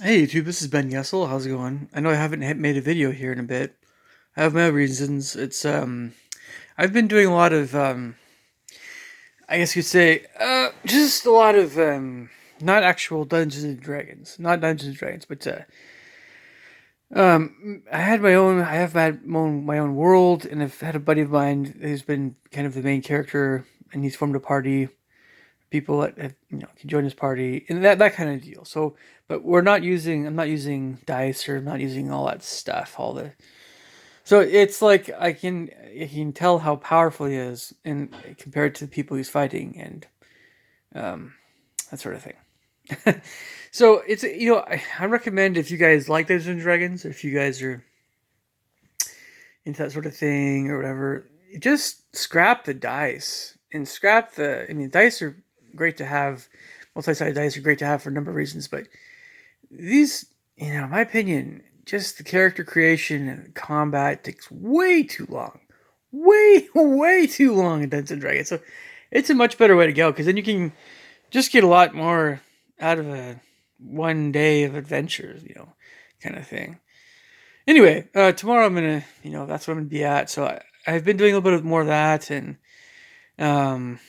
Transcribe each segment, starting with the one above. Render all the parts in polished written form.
Hey YouTube, this is Ben Yessel. How's it going? I know I haven't made a video here in a bit. I have my reasons. I've been doing a lot of I guess you'd say just a lot of not actual Dungeons and Dragons, not Dungeons and Dragons, but I have had my own world, and I've had a buddy of mine who's been kind of the main character, and he's formed a party. People that have, can join his party, and that kind of deal. So, but I'm not using dice, or I'm not using all that stuff, all the so it's like I can tell how powerful he is, and compared to the people he's fighting, and um, that sort of thing. So it's I recommend, if you guys like Dungeons and Dragons, or if you guys are into that sort of thing or whatever, just scrap the dice and scrap the. I mean, dice are great to have. Multi-sided dice are great to have for a number of reasons, but these, in my opinion, just the character creation and combat takes way too long, way too long in Dungeons and Dragons. So it's a much better way to go, because then you can just get a lot more out of a one day of adventures, kind of thing. Anyway, tomorrow I'm gonna, that's what I'm gonna be at. So I've been doing a little bit more of that, and um,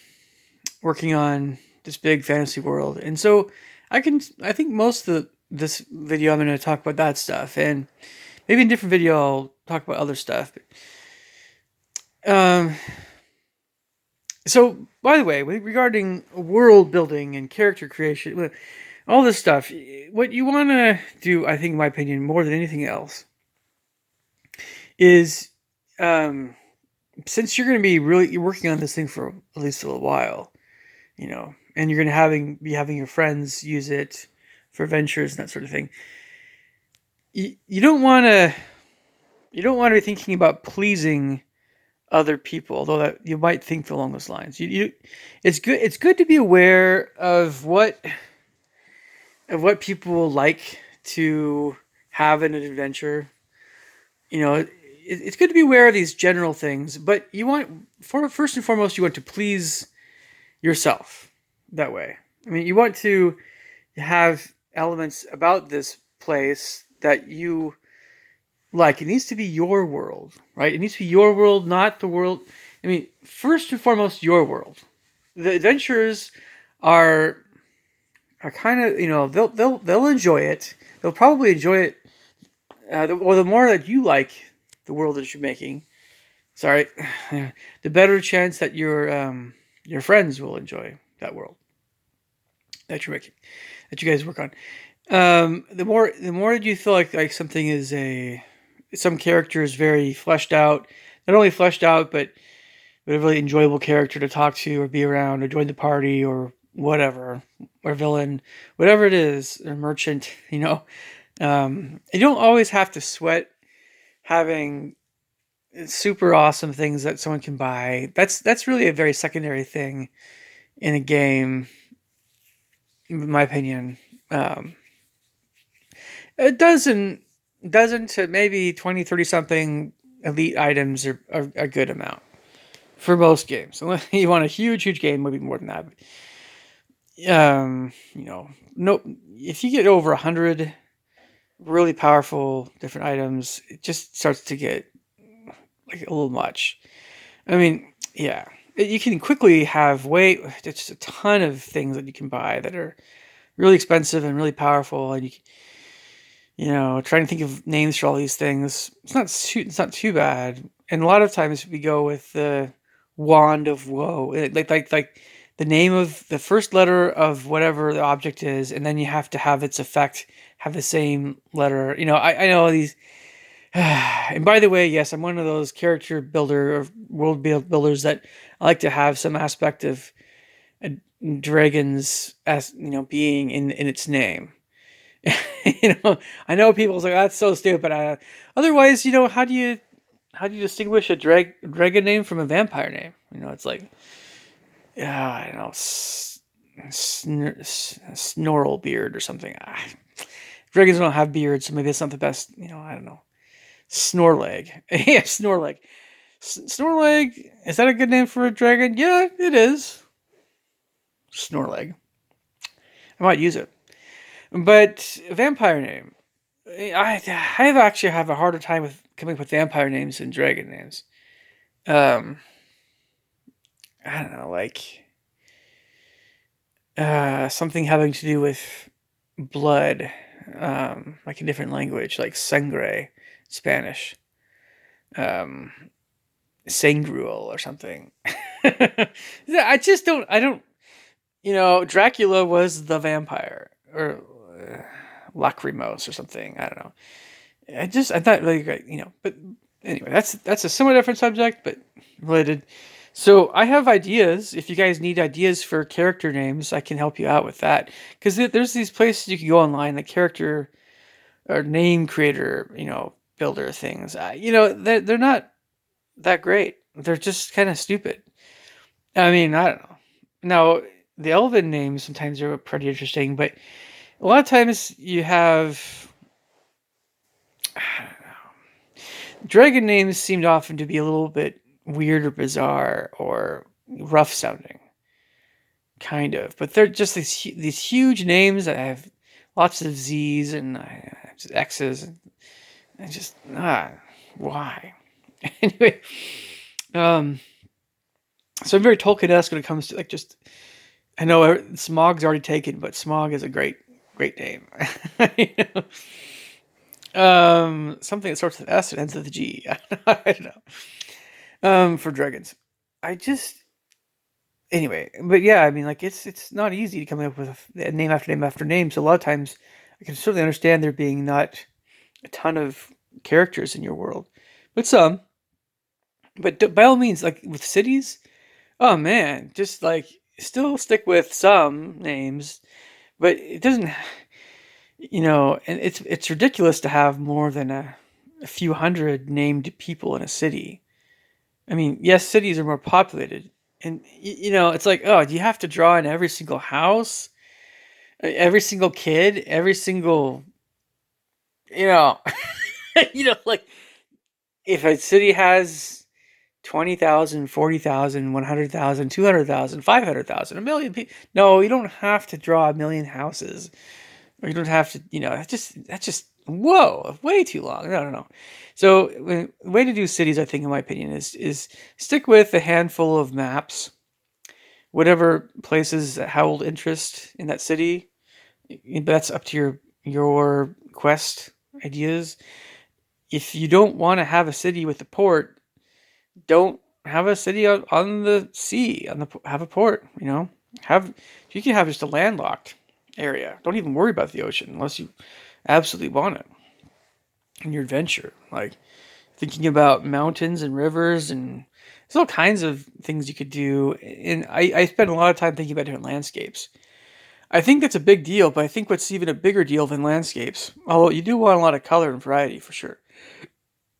working on this big fantasy world. And so I think most of this video I'm going to talk about that stuff, and maybe in a different video I'll talk about other stuff. Um, so by the way, regarding world building and character creation, all this stuff, what you want to do, I think, in my opinion, more than anything else, is since you're going to be really you're working on this thing for at least a little while, and you're going to be having your friends use it for ventures and that sort of thing. You don't want to be thinking about pleasing other people, although that you might think along those lines. It's good to be aware of what people like to have in an adventure. It's good to be aware of these general things, but first and foremost, you want to please yourself that way. I mean, you want to have elements about this place that you like. It needs to be your world, right? It needs to be your world, not the world. I mean, first and foremost, your world. The adventurers are kind of, they'll enjoy it. They'll probably enjoy it. Or the more that you like the world that you're making, sorry, the better chance that your friends will enjoy that world that you're making, that you guys work on. The more you feel like something is some character is very fleshed out, not only fleshed out, but a really enjoyable character to talk to or be around or join the party or whatever, or villain, whatever it is, or merchant. You don't always have to sweat having super awesome things that someone can buy. That's really a very secondary thing in a game, in my opinion. Um, it doesn't maybe 20, 30 something elite items are a good amount for most games. Unless you want a huge game, maybe more than that. No, if you get over 100 really powerful different items, it just starts to get like a little much. I mean, yeah, you can quickly have just a ton of things that you can buy that are really expensive and really powerful, and trying to think of names for all these things. It's not too bad. And a lot of times we go with the wand of woe, like the name of the first letter of whatever the object is, and then you have to have its effect have the same letter. I know these. And by the way, yes, I'm one of those character builder or builders that I like to have some aspect of a dragons, as being in its name. I know people's like, that's so stupid. Otherwise, how do you distinguish a dragon name from a vampire name? It's like, yeah, I don't know, Snorl beard or something. Dragons don't have beards, so maybe it's not the best. I don't know. Snorleg. Yeah, Snorleg. Snorleg. Is that a good name for a dragon? Yeah, it is. Snorleg. I might use it. But vampire name, I actually have a harder time with coming up with vampire names than dragon names. Um, I don't know, like something having to do with blood, like a different language, like sangre, Spanish, um, sangruel or something. I just don't. I don't. Dracula was the vampire, or Lacrimose or something. I don't know. I thought really great, But anyway, that's a somewhat different subject, but related. So I have ideas. If you guys need ideas for character names, I can help you out with that. Because there's these places you can go online, the character or name creator, builder things. They're not that great. They're just kind of stupid. I mean, I don't know. Now, the elven names sometimes are pretty interesting, but a lot of times you have dragon names seemed often to be a little bit weird or bizarre or rough sounding, kind of. But they're just these huge names that have lots of Z's and X's, and just why? Anyway, um, so I'm very Tolkien-esque when it comes to like just. I know Smog's already taken, but Smog is a great name. you know? Something that starts with S and ends with a G. I don't know. For dragons, I just anyway, but yeah, I mean, like it's not easy to come up with a name after name after name. So a lot of times, I can certainly understand there being not a ton of characters in your world, but some. But by all means, like with cities, oh man, just like still stick with some names, but it doesn't. And it's ridiculous to have more than a few hundred named people in a city. I mean, yes, cities are more populated, and it's like, oh, do you have to draw in every single house, every single kid, every single, you know, like if a city has 20,000, 40,000, 100,000, 200,000, 500,000, a million people. No, you don't have to draw a million houses, or you don't have to. That's just whoa, way too long. No, no, no. So the way to do cities, I think, in my opinion, is stick with a handful of maps, whatever places that hold interest in that city. That's up to your quest ideas. If you don't want to have a city with a port, don't have a city on the sea. Have a port. Have you can have just a landlocked area. Don't even worry about the ocean unless you absolutely want it in your adventure. Like thinking about mountains and rivers, and there's all kinds of things you could do. And I spend a lot of time thinking about different landscapes. I think that's a big deal, but I think what's even a bigger deal than landscapes, although you do want a lot of color and variety for sure,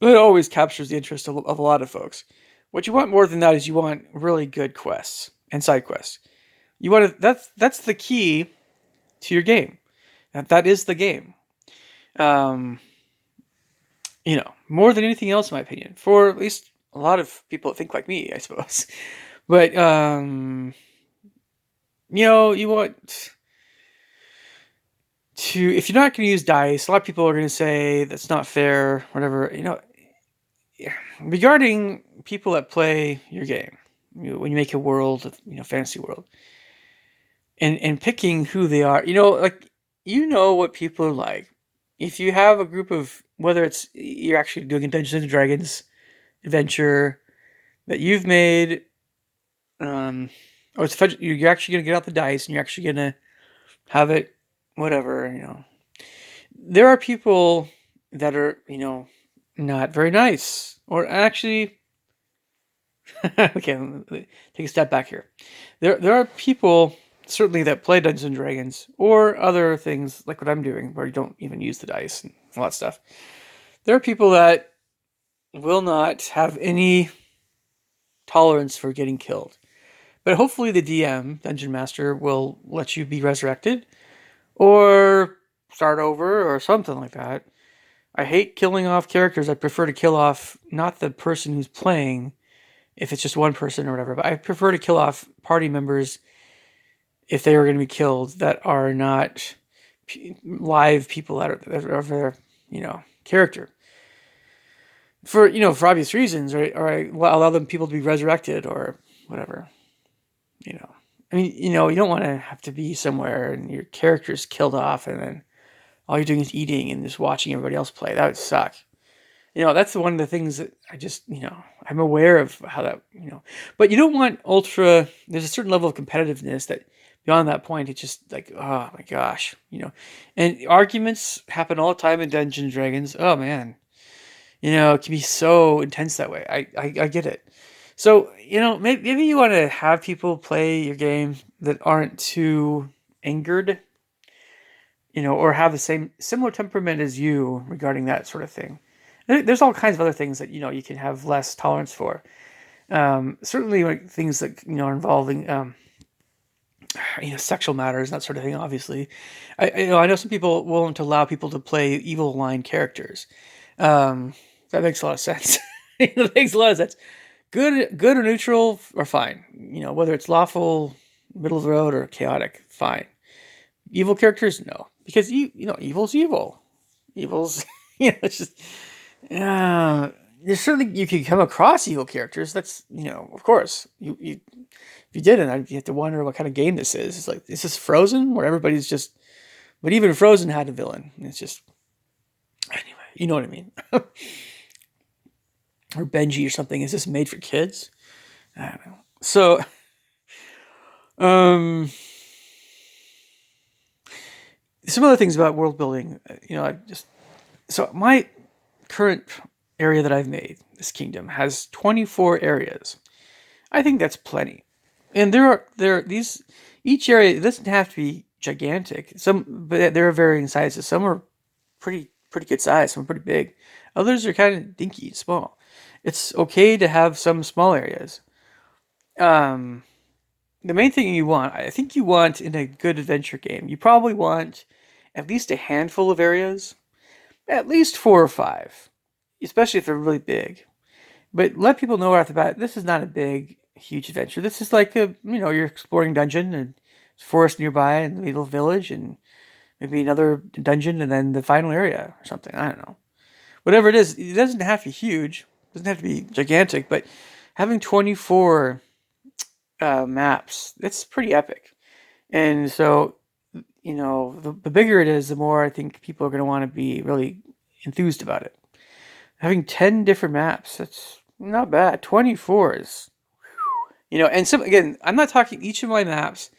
it always captures the interest of a lot of folks. What you want more than that is you want really good quests and side quests. You want to, that's the key to your game. That is the game. Um, more than anything else, in my opinion, for at least a lot of people that think like me, I suppose. But you want to, if you're not going to use dice, a lot of people are going to say that's not fair, whatever. Regarding people that play your game, when you make a world, fantasy world, and picking who they are, like what people are like. If you have a group of, whether it's you're actually doing a Dungeons and Dragons adventure that you've made, or you're actually gonna get out the dice and you're actually gonna have it, whatever. There are people that are not very nice, or actually, okay, take a step back here. There are people certainly that play Dungeons and Dragons or other things like what I'm doing, where you don't even use the dice and all that stuff. There are people that will not have any tolerance for getting killed. But hopefully the DM, Dungeon Master, will let you be resurrected or start over or something like that. I hate killing off characters. I prefer to kill off not the person who's playing, if it's just one person or whatever, but I prefer to kill off party members if they are going to be killed that are not live people that are their, character for, for obvious reasons, or I allow them people to be resurrected or whatever. You know, I mean, you don't want to have to be somewhere and your character's killed off and then all you're doing is eating and just watching everybody else play. That would suck. That's one of the things that I just, I'm aware of how that, but you don't want there's a certain level of competitiveness that beyond that point, it's just like, oh my gosh, and arguments happen all the time in Dungeons and Dragons. Oh man, it can be so intense that way. I get it. So, maybe you want to have people play your game that aren't too angered, or have the similar temperament as you regarding that sort of thing. There's all kinds of other things that, you can have less tolerance for. Certainly like things that, are involving, sexual matters, that sort of thing, obviously. I know some people willing to allow people to play evil line characters. That makes a lot of sense. That makes a lot of sense. Good or neutral or fine. Whether it's lawful, middle of the road, or chaotic, fine. Evil characters, no, because evil's evil. Evil's it's just there's certainly you can come across evil characters. That's of course you if you didn't, you have to wonder what kind of game this is. It's like, is this Frozen where everybody's just? But even Frozen had a villain. It's just anyway, you know what I mean. Or Benji or something. Is this made for kids? I don't know. So, some other things about world building. So my current area that I've made, this kingdom, has 24 areas. I think that's plenty. And each area, it doesn't have to be gigantic. But there are varying sizes. Some are pretty good size. Some are pretty big. Others are kind of dinky, small. It's okay to have some small areas. The main thing I think you want in a good adventure game, you probably want at least a handful of areas, at least 4 or 5, especially if they're really big. But let people know right off the bat, this is not a big, huge adventure. This is like you're exploring dungeon and forest nearby and the little village and maybe another dungeon and then the final area or something. I don't know. Whatever it is, it doesn't have to be huge. It doesn't have to be gigantic, but having 24 maps, that's pretty epic. And so, the bigger it is, the more I think people are going to want to be really enthused about it. Having 10 different maps, that's not bad. 24 is, and again, I'm not talking each of my maps,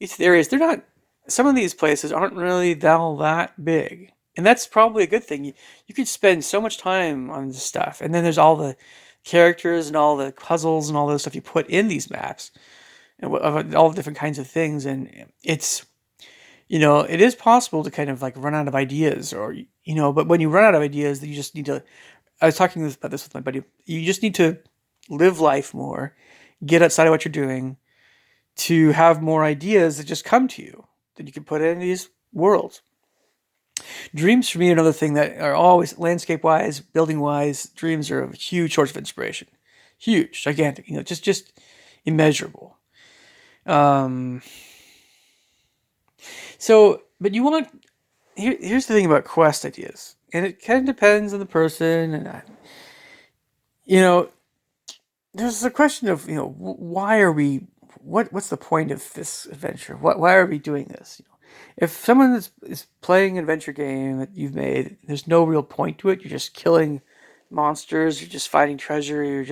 each of the areas, some of these places aren't really that big. And that's probably a good thing. You could spend so much time on this stuff. And then there's all the characters and all the puzzles and all the stuff you put in these maps and all the different kinds of things. And it's, it is possible to kind of like run out of ideas but when you run out of ideas, you just need to, I was talking about this with my buddy, you just need to live life more, get outside of what you're doing to have more ideas that just come to you that you can put in these worlds. Dreams for me are another thing that are always landscape-wise, building-wise. Dreams are a huge source of inspiration, huge, gigantic. Just immeasurable. So, but you want. Here's the thing about quest ideas, and it kind of depends on the person, and there's a question of why are we? What's the point of this adventure? Why are we doing this? If someone is playing an adventure game that you've made, there's no real point to it. You're just killing monsters. You're just finding treasure.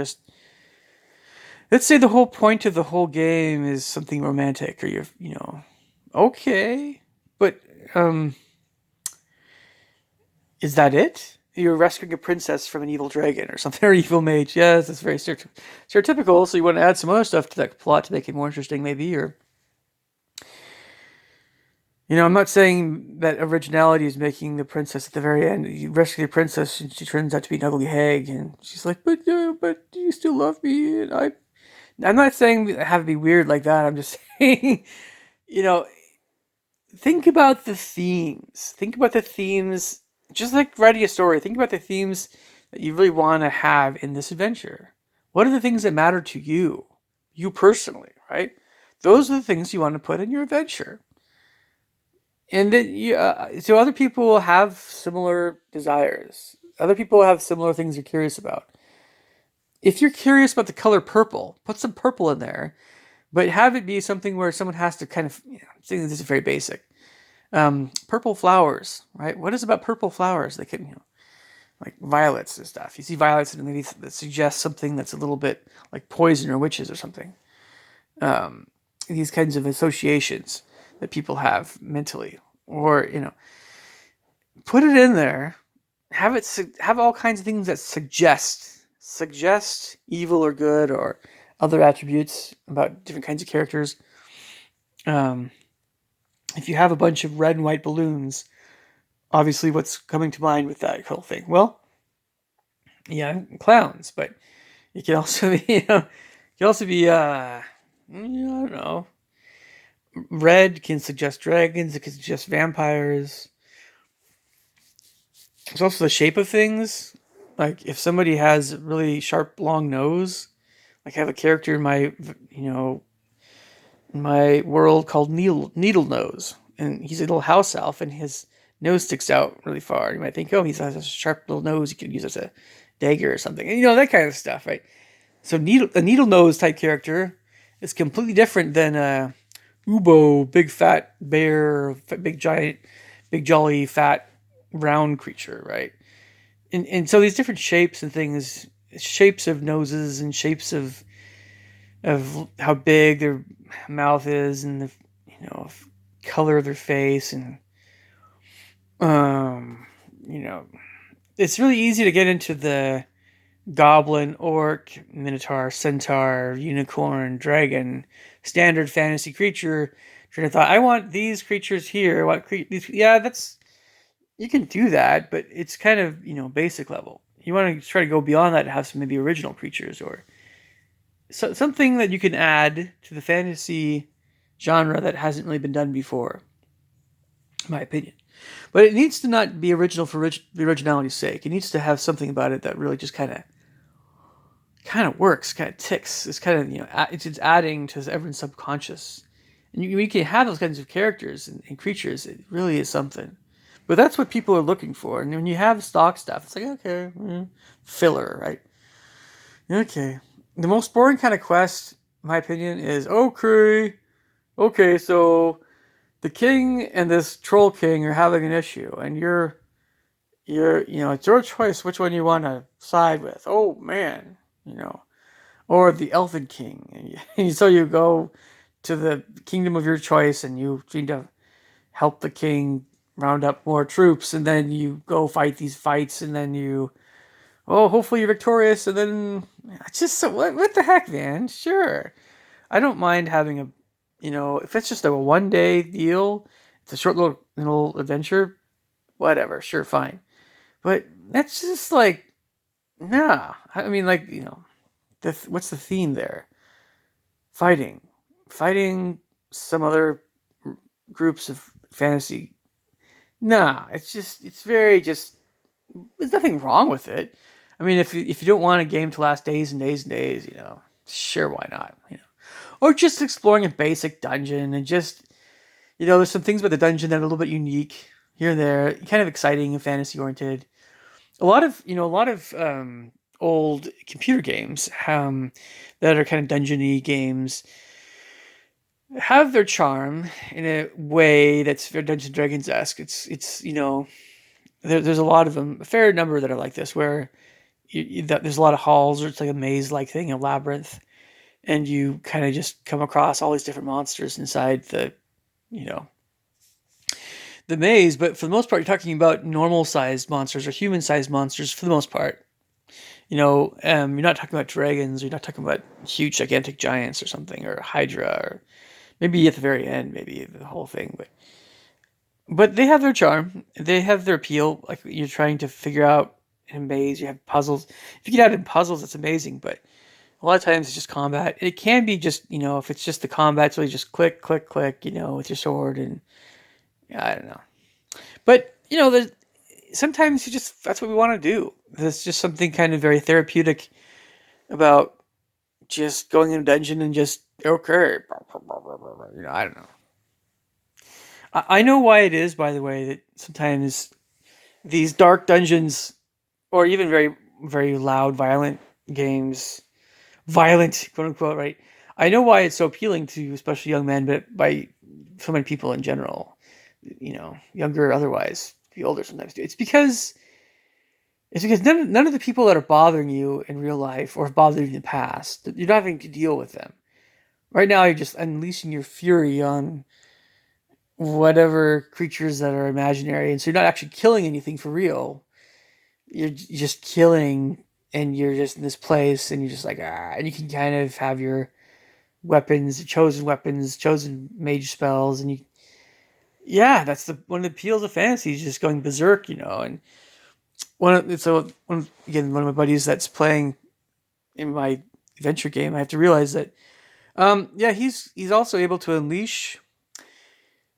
Let's say the whole point of the whole game is something romantic, or okay, but is that it? You're rescuing a princess from an evil dragon or something, or evil mage. Yes, that's very stereotypical. So you want to add some other stuff to that plot to make it more interesting, maybe, or. I'm not saying that originality is making the princess at the very end. You rescue the princess, and she turns out to be an ugly hag, and she's like, "But do you still love me?" And I'm not saying have it be weird like that. I'm just saying, think about the themes. Think about the themes, just like writing a story. Think about the themes that you really want to have in this adventure. What are the things that matter to you personally, right? Those are the things you want to put in your adventure. And then so other people have similar desires. Other people have similar things you're curious about. If you're curious about the color purple, put some purple in there, but have it be something where someone has to kind of, think this is very basic. Purple flowers, right? What is about purple flowers? They can, like violets and stuff. You see violets and maybe that suggests something that's a little bit like poison or witches or something. These kinds of associations that people have mentally, or put it in there. Have all kinds of things that suggest evil or good or other attributes about different kinds of characters. Um, if you have a bunch of red and white balloons, obviously what's coming to mind with that whole thing? Well, yeah, clowns, but it can also be, I don't know. Red can suggest dragons. It can suggest vampires. It's also the shape of things. Like if somebody has a really sharp, long nose, like I have a character in my, in my world called Needle Nose, and he's a little house elf, and his nose sticks out really far. You might think, oh, he has a sharp little nose. You could use as a dagger or something, and that kind of stuff, right? So a needle nose type character is completely different than a Ubo, big fat bear, big giant, big jolly fat round creature, right? And so these different shapes and things, shapes of noses and shapes of how big their mouth is and the color of their face and um you know it's really easy to get into the goblin, orc, minotaur, centaur, unicorn, dragon, standard fantasy creature train of thought. I want these creatures here. Yeah, that's you can do that, but it's kind of basic level. You want to try to go beyond that and have some maybe original creatures or something that you can add to the fantasy genre that hasn't really been done before, in my opinion. But it needs to not be original for the originality's sake. It needs to have something about it that really just kind of works, kind of ticks. It's kind of it's adding to everyone's subconscious, and you can have those kinds of characters and creatures. It really is something. But that's what people are looking for. And when you have stock stuff, it's like okay, filler, right? Okay. The most boring kind of quest, in my opinion, is okay. So the king and this troll king are having an issue, and it's your choice which one you want to side with. Oh man, or the elfin king, and so you go to the kingdom of your choice, and you need to help the king round up more troops, and then you go fight these fights, and then hopefully you're victorious, and then it's just what the heck, man? Sure, I don't mind having if it's just a 1 day deal, it's a short little adventure, whatever, sure, fine. But that's just like, nah. I mean, like what's the theme there? Fighting, some other groups of fantasy. Nah, it's very just. There's nothing wrong with it. I mean, if you don't want a game to last days and days and days, sure, why not? Or just exploring a basic dungeon and just there's some things about the dungeon that are a little bit unique here and there, kind of exciting and fantasy oriented. A lot of old computer games that are kind of dungeony games have their charm in a way that's very Dungeons and Dragons esque. It's there's a lot of them, a fair number that are like this, where there's a lot of halls, or it's like a maze like thing, a labyrinth, and you kind of just come across all these different monsters inside you know the maze. But for the most part, you're talking about normal sized monsters or human sized monsters for the most part. You're not talking about dragons. You're not talking about huge, gigantic giants or something, or Hydra, or maybe at the very end, maybe the whole thing. But they have their charm. They have their appeal. Like you're trying to figure out in a maze. You have puzzles. If you get out in puzzles, that's amazing. But a lot of times it's just combat. It can be just if it's just the combat, it's really just click, click, click. With your sword, and I don't know. But there's sometimes that's what we want to do. There's just something kind of very therapeutic about just going in a dungeon and just okay. I don't know. I know why it is, by the way, that sometimes these dark dungeons, or even very, very loud, violent games, violent, quote unquote, right? I know why it's so appealing to especially young men, but by so many people in general, younger or otherwise, the older sometimes do. It's because none of the people that are bothering you in real life or have bothered you in the past, you're not having to deal with them. Right now, you're just unleashing your fury on whatever creatures that are imaginary, and so you're not actually killing anything for real. You're just killing, and you're just in this place, and you're just like and you can kind of have your weapons, chosen mage spells, and yeah, that's the one of the appeals of fantasy is just going berserk, and one of my buddies that's playing in my adventure game, I have to realize that yeah, he's also able to unleash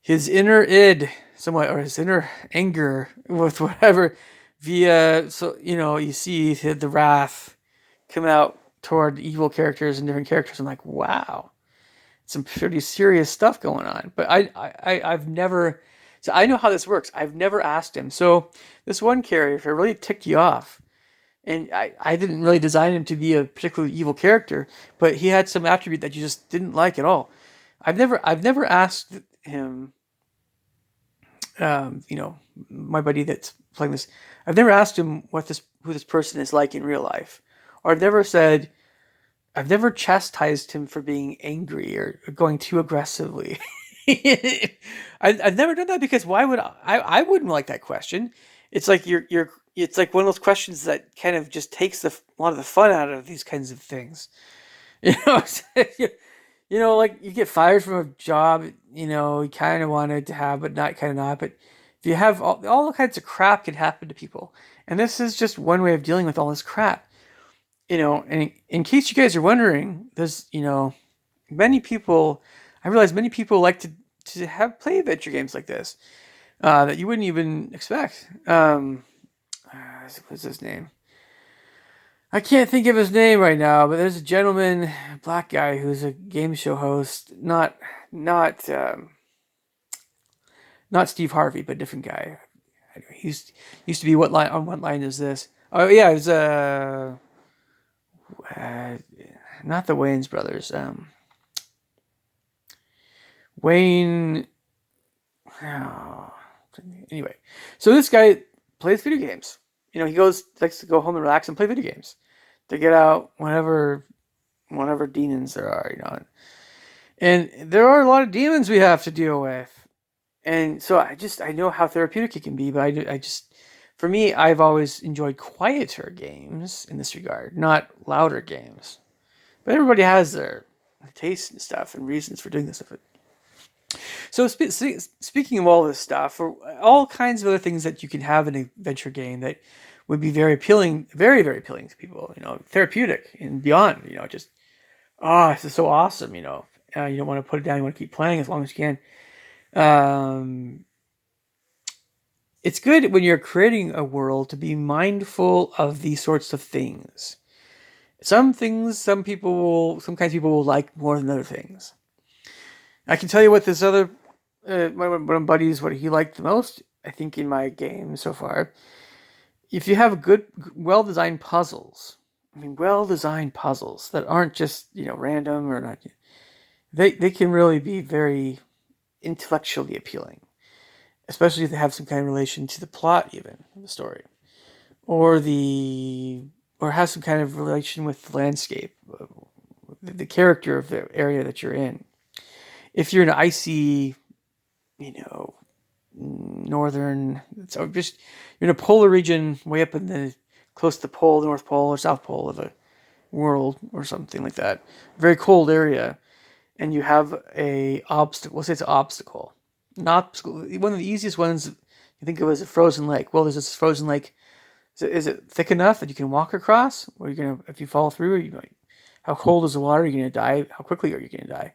his inner id somewhat, or his inner anger with whatever via, so you see the wrath come out toward evil characters and different characters. I'm like, wow, some pretty serious stuff going on. But I've never, so I know how this works. I've never asked him. So this one character really ticked you off, and I didn't really design him to be a particularly evil character, but he had some attribute that you just didn't like at all. I've never asked him, my buddy that's playing this. I've never asked him who this person is like in real life, or I've never chastised him for being angry or going too aggressively. I've never done that because why would I wouldn't like that question. It's like it's like one of those questions that kind of just takes a lot of the fun out of these kinds of things. You know, like you get fired from a job, you kind of wanted to have, but not kind of not. But if you have all kinds of crap can happen to people, and this is just one way of dealing with all this crap. And in case you guys are wondering, there's, many people, I realize many people like to have play adventure games like this that you wouldn't even expect. What's his name? I can't think of his name right now, but there's a gentleman, a black guy, who's a game show host. Not not Steve Harvey, but a different guy. He used to be what line on what line is this? Oh yeah, it was uh not the Wayans brothers. Wayne. Oh, anyway, so this guy plays video games. He likes to go home and relax and play video games to get out whatever demons there are. And there are a lot of demons we have to deal with. And so I know how therapeutic it can be, but I just, for me, I've always enjoyed quieter games in this regard, not louder games. But everybody has their tastes and stuff and reasons for doing this stuff. So speaking of all this stuff, or all kinds of other things that you can have in an adventure game that would be very appealing, very very appealing to people, therapeutic and beyond, just this is so awesome, you don't want to put it down, you want to keep playing as long as you can. Um, it's good when you're creating a world to be mindful of these sorts of things. Some things, some kinds of people will like more than other things. I can tell you what this other one of my buddies, what he liked the most, I think, in my game so far. If you have good, well-designed puzzles, well-designed puzzles that aren't just random or not, they can really be very intellectually appealing, especially if they have some kind of relation to the plot, even of the story, or has some kind of relation with the landscape, the character of the area that you're in. If you're in an icy, northern, so just you're in a polar region, way up in the close to the pole, the North Pole or South Pole of the world, or something like that, very cold area, and you have a obstacle. We'll say it's an obstacle. An obstacle. One of the easiest ones you think of as a frozen lake. Well, there's this frozen lake. Is it thick enough that you can walk across? Or if you fall through, how cold is the water? Are you gonna die? How quickly are you gonna die?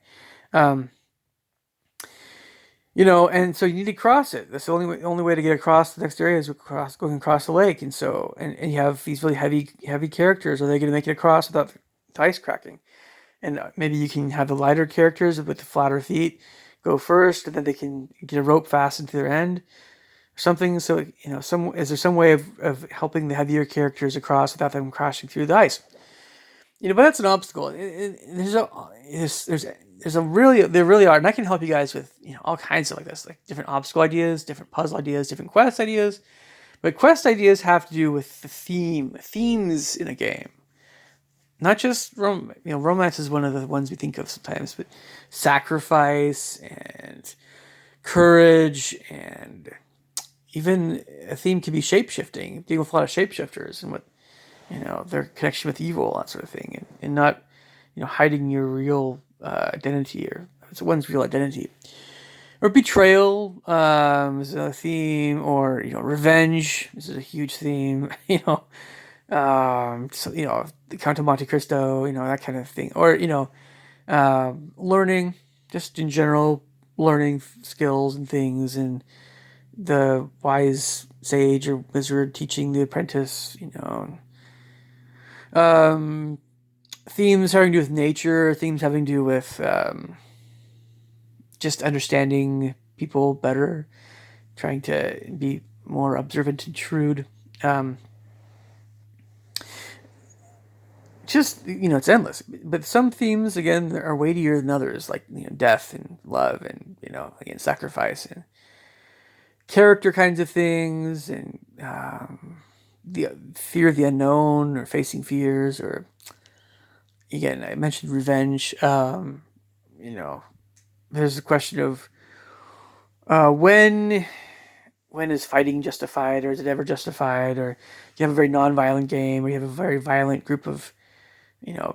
And so you need to cross it. That's the only way to get across the next area is going across the lake. And so, and you have these really heavy characters. Are they going to make it across without the ice cracking? And maybe you can have the lighter characters with the flatter feet go first, and then they can get a rope fastened to their end or something. So is there some way of helping the heavier characters across without them crashing through the ice? But that's an obstacle. There's a really there really are, and I can help you guys with all kinds of like this, like different obstacle ideas, different puzzle ideas, different quest ideas. But quest ideas have to do with the themes in a game, not just romance is one of the ones we think of sometimes, but sacrifice and courage, and even a theme can be shape shifting. Dealing with a lot of shapeshifters and what their connection with evil, that sort of thing, and not hiding your real identity, or it's one's real identity, or betrayal is a theme, or revenge. This is a huge theme. The Count of Monte Cristo, that kind of thing, or learning, just in general, learning skills and things, and the wise sage or wizard teaching the apprentice, themes having to do with nature, themes having to do with just understanding people better, trying to be more observant and shrewd. It's endless. But some themes, again, are weightier than others, like death and love, and again, sacrifice and character kinds of things, and the fear of the unknown, or facing fears, or again, I mentioned revenge. There's a question of when is fighting justified, or is it ever justified, or you have a very non-violent game, or you have a very violent group of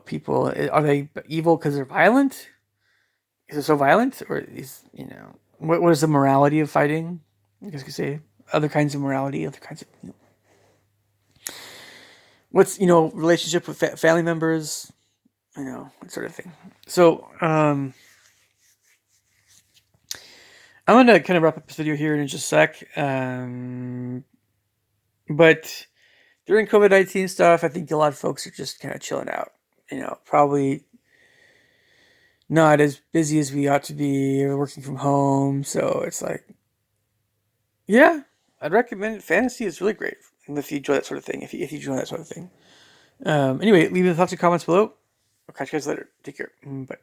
people. Are they evil because they're violent? Is it so violent, or is what is the morality of fighting? I guess you could say other kinds of morality, other kinds of what's relationship with family members, that sort of thing. So I'm gonna kind of wrap up this video here in just a sec. But during COVID-19 stuff, I think a lot of folks are just kind of chilling out. Probably not as busy as we ought to be, or working from home. So it's like, yeah, I'd recommend it. Fantasy is really great if you enjoy that sort of thing. If you enjoy that sort of thing. Anyway, leave your thoughts and comments below. I'll catch you guys later. Take care. Bye.